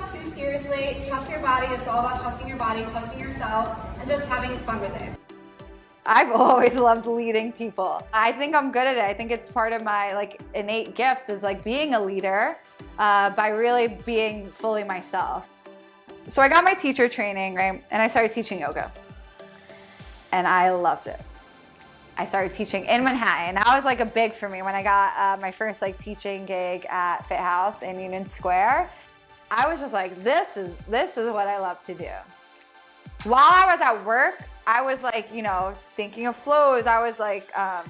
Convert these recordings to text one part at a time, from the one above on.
yourself too seriously. Trust your body. It's all about trusting your body, trusting yourself, and just having fun with it. I've always loved leading people. I think I'm good at it. I think it's part of my like innate gifts is like being a leader by really being fully myself. So I got my teacher training, right? And I started teaching yoga. And I loved it. I started teaching in Manhattan. That was like a big for me when I got my first like teaching gig at Fit House in Union Square. I was just like, this is what I love to do. While I was at work, I was like, you know, thinking of flows. I was like, I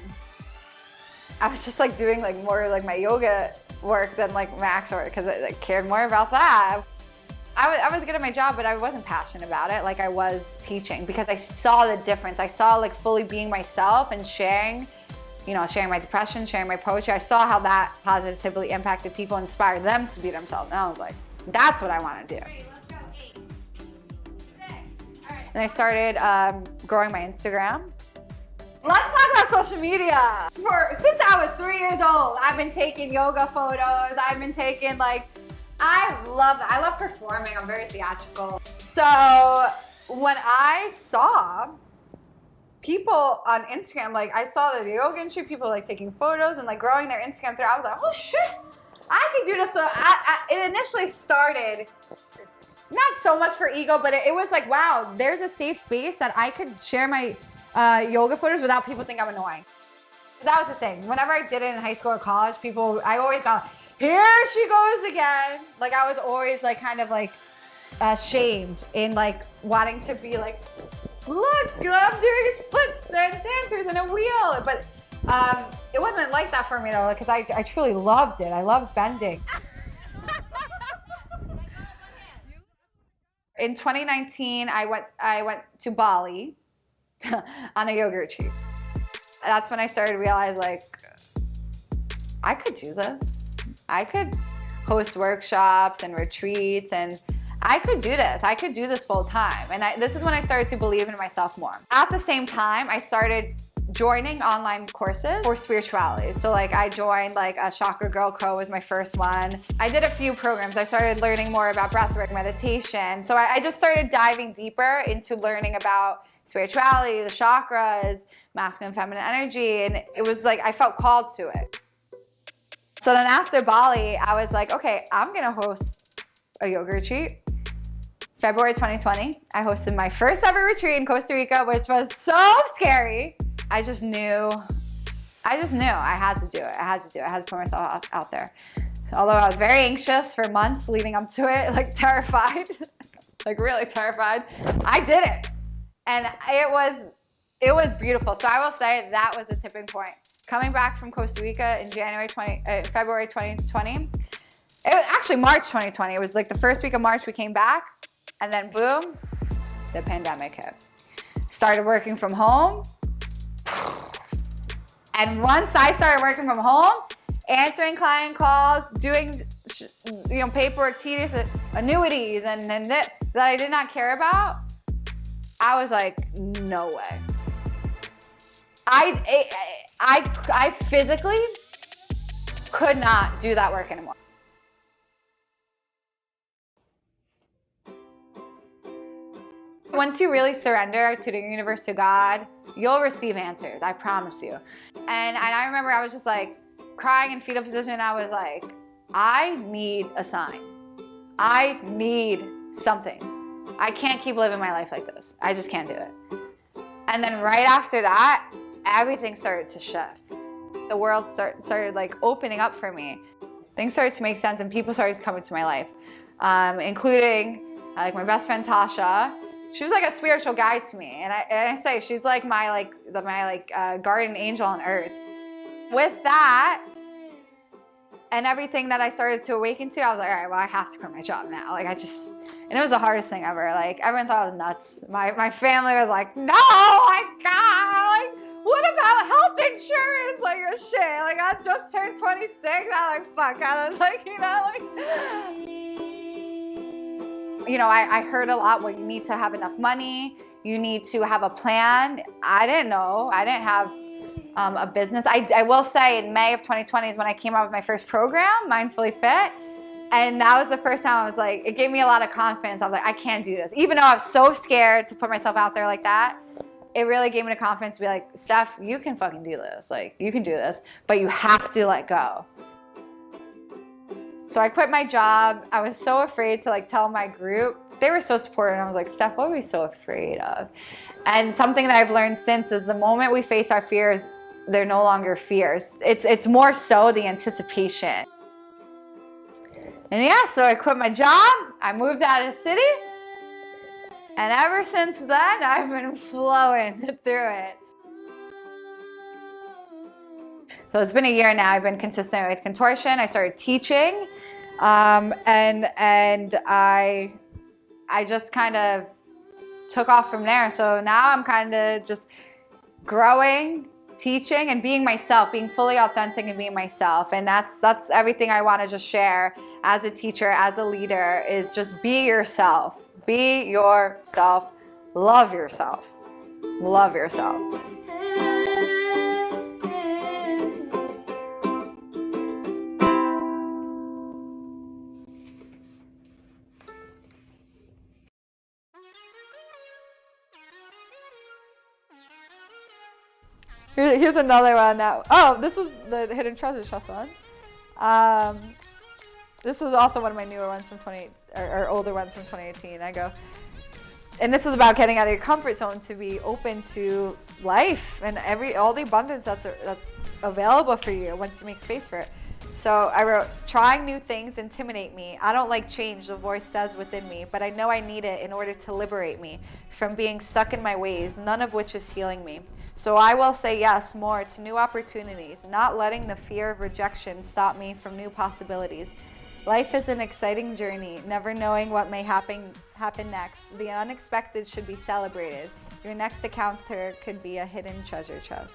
was just like doing like more like my yoga work than like my actual work because I like, cared more about that. I was good at my job, but I wasn't passionate about it like I was teaching because I saw the difference. I saw like fully being myself and sharing, you know, sharing my depression, sharing my poetry. I saw how that positively impacted people, inspired them to be themselves. And I was like, that's what I want to do. And I started growing my Instagram. Let's talk about social media. Since I was 3 years old, I've been taking yoga photos. I've been taking like, I love performing. I'm very theatrical. So when I saw people on Instagram, like I saw the yoga industry, people like taking photos and like growing their Instagram through, I was like, oh shit, I can do this. So it initially started not so much for ego, but it was like, wow, there's a safe space that I could share my yoga photos without people think I'm annoying. That was the thing. Whenever I did it in high school or college, I always got, here she goes again. Like I was always like kind of like shamed in like wanting to be like, look, I'm doing splits and dancers in a wheel. But it wasn't like that for me though, because I truly loved it. I loved bending. In 2019, I went to Bali on a yoga retreat. That's when I started to realize like, I could do this. I could host workshops and retreats and I could do this. I could do this full time. And this is when I started to believe in myself more. At the same time, I started joining online courses for spirituality. So like I joined like a Chakra Girl Co was my first one. I did a few programs. I started learning more about breathwork, meditation. So I just started diving deeper into learning about spirituality, the chakras, masculine, feminine energy. And it was like, I felt called to it. So then after Bali, I was like, okay, I'm gonna host a yoga retreat. February 2020, I hosted my first ever retreat in Costa Rica, which was so scary. I just knew I had to do it. I had to put myself out there. Although I was very anxious for months leading up to it, like terrified, like really terrified. I did it. And it was beautiful. So I will say that was a tipping point. Coming back from Costa Rica in February 2020, it was actually March 2020. It was like the first week of March we came back and then boom, the pandemic hit. Started working from home. And once I started working from home, answering client calls, doing paperwork, tedious annuities and that I did not care about, I was like, no way. I physically could not do that work anymore. Once you really surrender to the universe, to God, you'll receive answers, I promise you. And I remember I was just like crying in fetal position. And I was like, I need a sign. I need something. I can't keep living my life like this. I just can't do it. And then right after that, everything started to shift. The world started like opening up for me. Things started to make sense and people started coming to my life, including like my best friend Tasha. She was like a spiritual guide to me, and I say she's like my guardian angel on earth. With that and everything that I started to awaken to, I was like, all right, well, I have to quit my job now. And it was the hardest thing ever. Like everyone thought I was nuts. My family was like, no, my God, like what about health insurance? Like your shit. Like I just turned 26. I'm like, fuck. I was like, I heard a lot, well, you need to have enough money. You need to have a plan. I didn't know. I didn't have a business. I will say in May of 2020 is when I came out with my first program, Mindfully Fit. And that was the first time I was like, it gave me a lot of confidence. I was like, I can't do this. Even though I was so scared to put myself out there like that, it really gave me the confidence to be like, Steph, you can fucking do this. Like, you can do this, but you have to let go. So I quit my job. I was so afraid to like tell my group. They were so supportive, and I was like, Steph, what are we so afraid of? And something that I've learned since is the moment we face our fears, they're no longer fears. It's more so the anticipation. And yeah, so I quit my job. I moved out of the city. And ever since then, I've been flowing through it. So it's been a year now. I've been consistent with contortion. I started teaching, and I just kind of took off from there. So now I'm kind of just growing, teaching, and being myself, being fully authentic and being myself. And that's everything I want to just share as a teacher, as a leader, is just be yourself. Be yourself. Love yourself. Love yourself. Here's another one now. Oh, this is the hidden treasure chest one. This is also one of my newer ones from or older ones from 2018. And this is about getting out of your comfort zone to be open to life and all the abundance that's available for you once you make space for it. So I wrote, trying new things intimidate me. I don't like change, the voice says within me, but I know I need it in order to liberate me from being stuck in my ways, none of which is healing me. So I will say yes more to new opportunities, not letting the fear of rejection stop me from new possibilities. Life is an exciting journey, never knowing what may happen next. The unexpected should be celebrated. Your next encounter could be a hidden treasure chest.